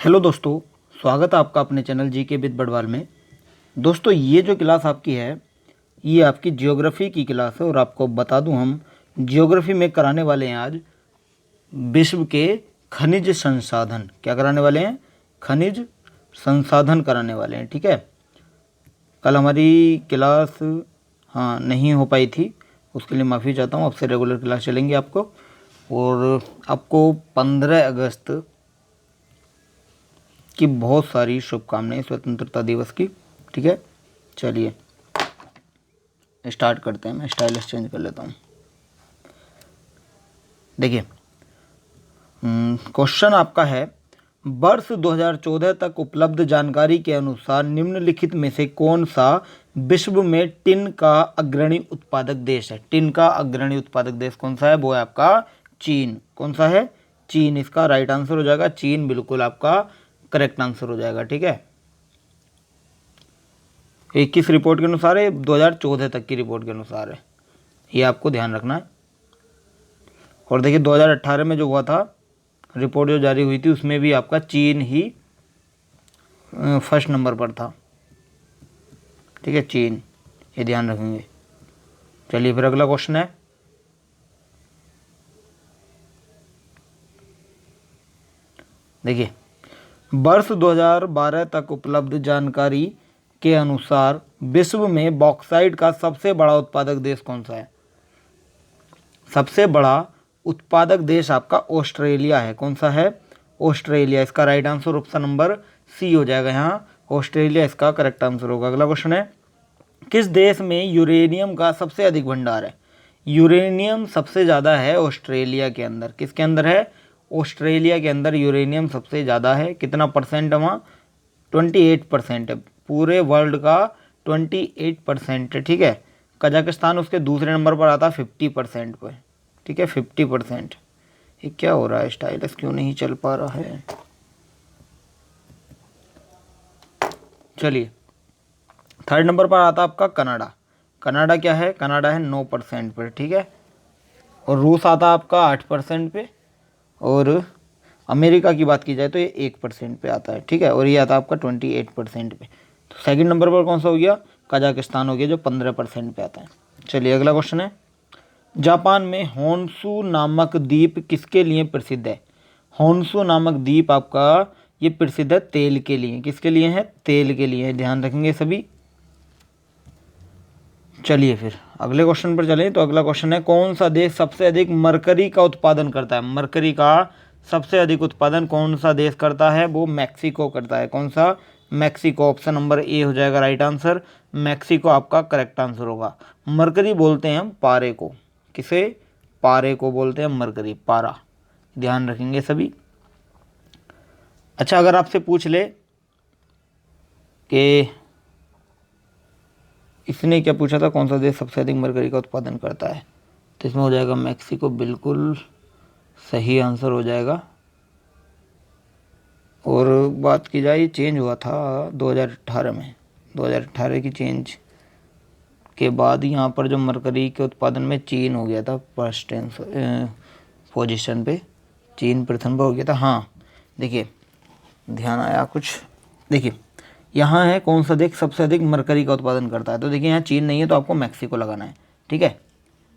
Hello दोस्तों, स्वागत है आपका अपने चैनल जीके विद बड़वाल में। दोस्तों, ये जो क्लास आपकी है ये आपकी ज्योग्राफी की क्लास है और आपको बता दूं हम ज्योग्राफी में कराने वाले हैं आज विश्व के खनिज संसाधन। क्या कराने वाले हैं? खनिज संसाधन कराने वाले हैं। ठीक है, कल हमारी क्लास नहीं हो पाई थी, उसके लिए माफ़ी चाहता हूँ। अब से रेगुलर क्लास चलेंगी आपको। और आपको 15 अगस्त की बहुत सारी शुभकामनाएं स्वतंत्रता दिवस की। ठीक है, चलिए स्टार्ट करते हैं। मैं स्टाइलस चेंज कर लेता हूँ। देखिए, क्वेश्चन आपका है, वर्ष 2014 तक उपलब्ध जानकारी के अनुसार निम्नलिखित में से कौन सा विश्व में टिन का अग्रणी उत्पादक देश है? टिन का अग्रणी उत्पादक देश कौन सा है? वो है आपका चीन। कौन सा है? चीन। इसका राइट आंसर हो जाएगा चीन, बिल्कुल आपका करेक्ट आंसर हो जाएगा। ठीक है, 21 रिपोर्ट के अनुसार है, 2014 तक की रिपोर्ट के अनुसार है, ये आपको ध्यान रखना है। और देखिए 2018 में जो हुआ था, रिपोर्ट जो जारी हुई थी, उसमें भी आपका चीन ही फर्स्ट नंबर पर था। ठीक है, चीन, ये ध्यान रखेंगे। चलिए फिर अगला क्वेश्चन है, देखिए, वर्ष 2012 तक उपलब्ध जानकारी के अनुसार विश्व में बॉक्साइट का सबसे बड़ा उत्पादक देश कौन सा है? सबसे बड़ा उत्पादक देश आपका ऑस्ट्रेलिया है। कौन सा है? ऑस्ट्रेलिया। इसका right answer option number C हो जाएगा। यहाँ ऑस्ट्रेलिया इसका करेक्ट आंसर होगा। अगला क्वेश्चन है, किस देश में यूरेनियम का सबसे अधिक भंडार है? यूरेनियम सबसे ज़्यादा है ऑस्ट्रेलिया के अंदर। किसके अंदर है? ऑस्ट्रेलिया के अंदर यूरेनियम सबसे ज़्यादा है। कितना परसेंट है वहाँ? 28% है। पूरे वर्ल्ड का 28% है। ठीक है, कजाकिस्तान उसके दूसरे नंबर पर आता है 50% पर। ठीक है, 50%। ये क्या हो रहा है? स्टाइलस क्यों नहीं चल पा रहा है? चलिए, थर्ड नंबर पर आता है आपका कनाडा। कनाडा क्या है? कनाडा है 9% पर। ठीक है, और रूस आता है आपका 8% पे, और अमेरिका की बात की जाए तो ये 1% पे आता है। ठीक है, और ये आता है आपका 28% पे। तो सेकंड नंबर पर कौन सा हो गया? कजाकिस्तान हो गया, जो 15% पे आता है। चलिए अगला क्वेश्चन है, जापान में होन्शु नामक द्वीप किसके लिए प्रसिद्ध है? होन्शु नामक द्वीप आपका ये प्रसिद्ध है तेल के लिए। किसके लिए है? तेल के लिए। ध्यान रखेंगे सभी। चलिए फिर अगले क्वेश्चन पर चलें। तो अगला क्वेश्चन है, कौन सा देश सबसे अधिक मरकरी का उत्पादन करता है? मरकरी का सबसे अधिक उत्पादन कौन सा देश करता है? वो मैक्सिको करता है। कौन सा? मैक्सिको। ऑप्शन नंबर ए हो जाएगा राइट आंसर। मैक्सिको आपका करेक्ट आंसर होगा। मरकरी बोलते हैं हम पारे को। किसे? पारे को बोलते हैं मरकरी, पारा। ध्यान रखेंगे सभी। अच्छा, अगर आपसे पूछ ले कि इसने क्या पूछा था, कौन सा देश सबसे अधिक मरकरी का उत्पादन करता है, तो इसमें हो जाएगा मैक्सिको, बिल्कुल सही आंसर हो जाएगा। और बात की जाए, चेंज हुआ था 2018 में। 2018 की चेंज के बाद यहाँ पर जो मरकरी के उत्पादन में चीन हो गया था फर्स्ट पोजीशन पे, चीन प्रथम पर हो गया था। हाँ, देखिए ध्यान आया कुछ। देखिए यहाँ है, कौन सा देश सबसे अधिक मरकरी का उत्पादन करता है? तो देखिए यहाँ चीन नहीं है, तो आपको मैक्सिको लगाना है। ठीक है,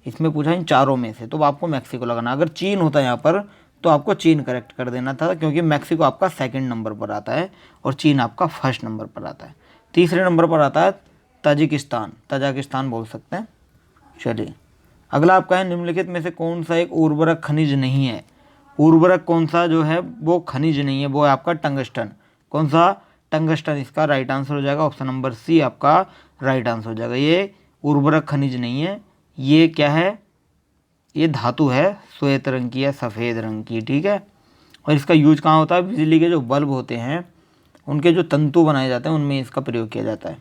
इसमें पूछा इन चारों में से, तो आपको मैक्सिको लगाना। अगर चीन होता है यहाँ पर तो आपको चीन करेक्ट कर देना था, क्योंकि मैक्सिको आपका सेकंड नंबर पर आता है और चीन आपका फर्स्ट नंबर पर आता है। तीसरे नंबर पर आता है ताजिकिस्तान, तजाकिस्तान बोल सकते हैं। चलिए अगला आपका है, निम्नलिखित में से कौन सा एक उर्वरक खनिज नहीं है? उर्वरक कौन सा जो है वो खनिज नहीं है? वो है आपका टंगस्टन। कौन सा? टंगस्टन। इसका राइट आंसर हो जाएगा ऑप्शन नंबर सी, आपका राइट आंसर हो जाएगा। ये उर्वरक खनिज नहीं है, ये क्या है? ये धातु है, श्वेत रंग की या सफ़ेद रंग की। ठीक है, और इसका यूज कहाँ होता है? बिजली के जो बल्ब होते हैं उनके जो तंतु बनाए जाते हैं उनमें इसका प्रयोग किया जाता है।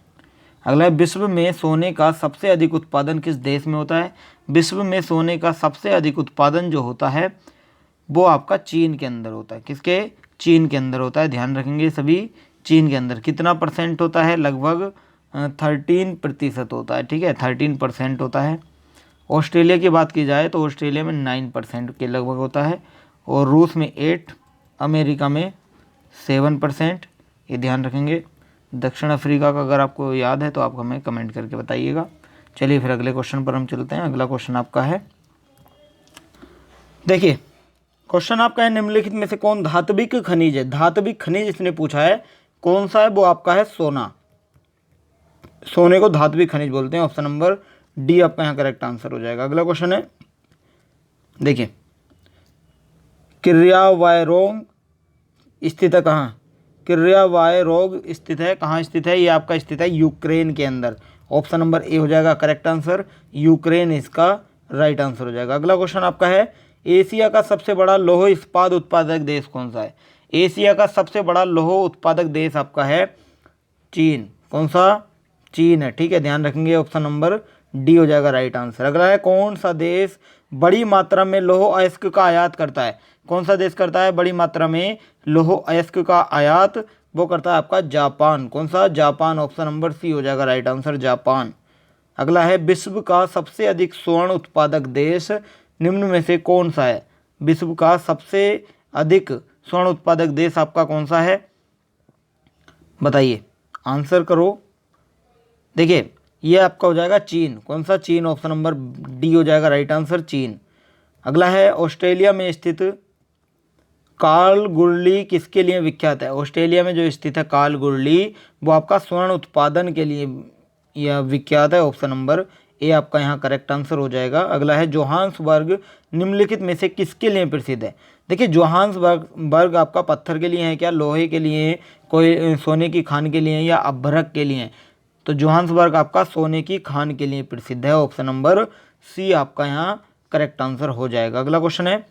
अगला है, विश्व में सोने का सबसे अधिक उत्पादन किस देश में होता है? विश्व में सोने का सबसे अधिक उत्पादन जो होता है वो आपका चीन के अंदर होता है। किसके? चीन के अंदर होता है। ध्यान रखेंगे सभी। चीन के अंदर कितना परसेंट होता है? लगभग 13% होता है। ठीक है, 13% होता है। ऑस्ट्रेलिया की बात की जाए तो ऑस्ट्रेलिया में 9% के लगभग होता है, और रूस में 8, अमेरिका में 7%, ये ध्यान रखेंगे। दक्षिण अफ्रीका का अगर आपको याद है तो आप हमें कमेंट करके बताइएगा। चलिए फिर अगले क्वेश्चन पर हम चलते हैं। अगला क्वेश्चन आपका है, देखिए क्वेश्चन आपका है, निम्नलिखित में से कौन धात्विक खनिज है? धात्विक खनिज इसने पूछा है, कौन सा है? वो आपका है सोना। सोने को धात्विक खनिज बोलते हैं। ऑप्शन नंबर डी आपका यहाँ करेक्ट आंसर हो जाएगा। अगला क्वेश्चन है, देखिए किर्यावायरोग स्थित है कहाँ? किर्यावायरोग स्थित है कहाँ स्थित है? ये आपका स्थित है यूक्रेन के अंदर। ऑप्शन नंबर ए हो जाएगा करेक्ट आंसर, यूक्रेन इसका राइट आंसर हो जाएगा। अगला क्वेश्चन आपका है, एशिया का सबसे बड़ा लौह इस्पात उत्पादक देश कौन सा है? एशिया का सबसे बड़ा लौह उत्पादक देश आपका है चीन। कौन सा? चीन है, ठीक है, ध्यान रखेंगे। ऑप्शन नंबर डी हो जाएगा राइट आंसर। अगला है, कौन सा देश बड़ी मात्रा में लौह अयस्क का आयात करता है? कौन सा देश करता है बड़ी मात्रा में लौह अयस्क का आयात? वो करता है आपका जापान। कौन सा? जापान। ऑप्शन नंबर सी हो जाएगा राइट आंसर, जापान। अगला है, विश्व का सबसे अधिक स्वर्ण उत्पादक देश निम्न में से कौन सा है? विश्व का सबसे अधिक स्वर्ण उत्पादक देश आपका कौन सा है? बताइए, आंसर करो। देखिए ये आपका हो जाएगा चीन। कौन सा? चीन। ऑप्शन नंबर डी हो जाएगा राइट आंसर, चीन। अगला है, ऑस्ट्रेलिया में स्थित कालगुरली किसके लिए विख्यात है? ऑस्ट्रेलिया में जो स्थित है कालगुरली, वो आपका स्वर्ण उत्पादन के लिए यह विख्यात है। ऑप्शन नंबर ए आपका यहाँ करेक्ट आंसर हो जाएगा। अगला है, जोहान्सबर्ग निम्नलिखित में से किसके लिए प्रसिद्ध है? देखिए जोहान्सबर्ग आपका पत्थर के लिए है क्या, लोहे के लिए, कोई सोने की खान के लिए, या अभ्रक के लिए? तो जोहान्सबर्ग आपका सोने की खान के लिए प्रसिद्ध है। ऑप्शन नंबर सी आपका यहाँ करेक्ट आंसर हो जाएगा। अगला क्वेश्चन है,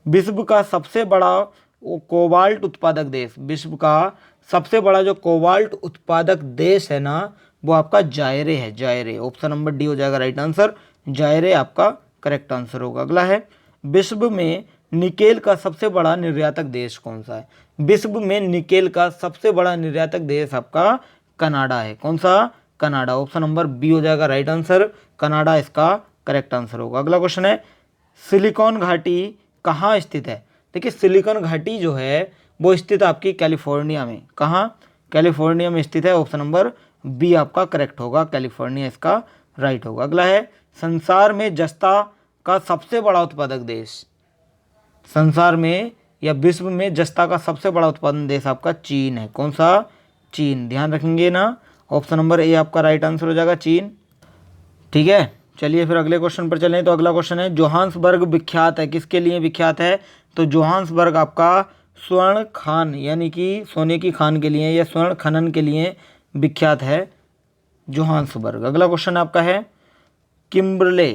विश्व का सबसे बड़ा कोबाल्ट उत्पादक देश, विश्व का सबसे बड़ा जो कोबाल्ट उत्पादक देश है ना, वो आपका जायरे है, जायरे। ऑप्शन नंबर डी हो जाएगा राइट आंसर, जायरे आपका करेक्ट आंसर होगा। अगला है, विश्व में निकेल का सबसे बड़ा निर्यातक देश कौन सा है? विश्व में निकेल का सबसे बड़ा निर्यातक देश आपका कनाडा है। कौन सा? कनाडा। ऑप्शन नंबर बी हो जाएगा राइट आंसर, कनाडा इसका करेक्ट आंसर होगा। अगला क्वेश्चन है, सिलिकॉन घाटी कहाँ स्थित है? देखिए सिलिकॉन घाटी जो है वो स्थित आपकी कैलिफोर्निया में। कहाँ? कैलिफोर्निया में स्थित है। ऑप्शन नंबर बी आपका करेक्ट होगा, कैलिफोर्निया इसका राइट होगा। अगला है, संसार में जस्ता का सबसे बड़ा उत्पादक देश, संसार में या विश्व में जस्ता का सबसे बड़ा उत्पादन देश आपका चीन है। कौन सा? चीन। ध्यान रखेंगे ना, ऑप्शन नंबर ए आपका राइट आंसर हो जाएगा, चीन। ठीक है, चलिए फिर अगले क्वेश्चन पर चलें। तो अगला क्वेश्चन है, जोहान्सबर्ग विख्यात है किसके लिए विख्यात है? तो जोहान्सबर्ग आपका स्वर्ण खान यानी कि सोने की खान के लिए या स्वर्ण खनन के लिए विख्यात है जोहान्सबर्ग। अगला क्वेश्चन आपका है, किम्बरले,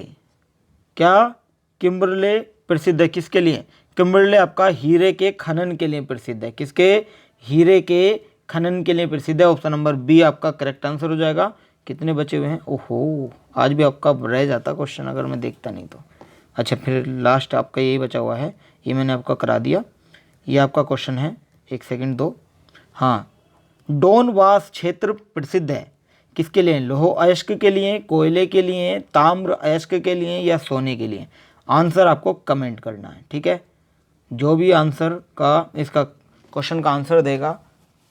क्या किम्बरले प्रसिद्ध है किसके लिए? किम्बरले आपका हीरे के खनन के लिए प्रसिद्ध है। किसके? हीरे के खनन के लिए प्रसिद्ध है। ऑप्शन नंबर बी आपका करेक्ट आंसर हो जाएगा। कितने बचे हुए हैं? ओहो, आज भी आपका रह जाता क्वेश्चन अगर मैं देखता नहीं तो। अच्छा, फिर लास्ट आपका यही बचा हुआ है, ये मैंने आपका करा दिया। ये आपका क्वेश्चन है, एक सेकंड दो। हाँ, डोनबास क्षेत्र प्रसिद्ध है किसके लिए? लौह अयस्क के लिए, कोयले के लिए, ताम्र अयस्क के लिए, या सोने के लिए? आंसर आपको कमेंट करना है, ठीक है। जो भी आंसर का इसका क्वेश्चन का आंसर देगा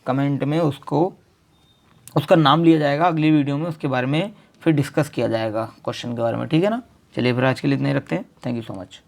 कमेंट में, उसका नाम लिया जाएगा अगली वीडियो में, उसके बारे में फिर डिस्कस किया जाएगा क्वेश्चन के बारे में, ठीक है ना। चलिए फिर आज के लिए इतना ही रखते हैं। Thank you so much.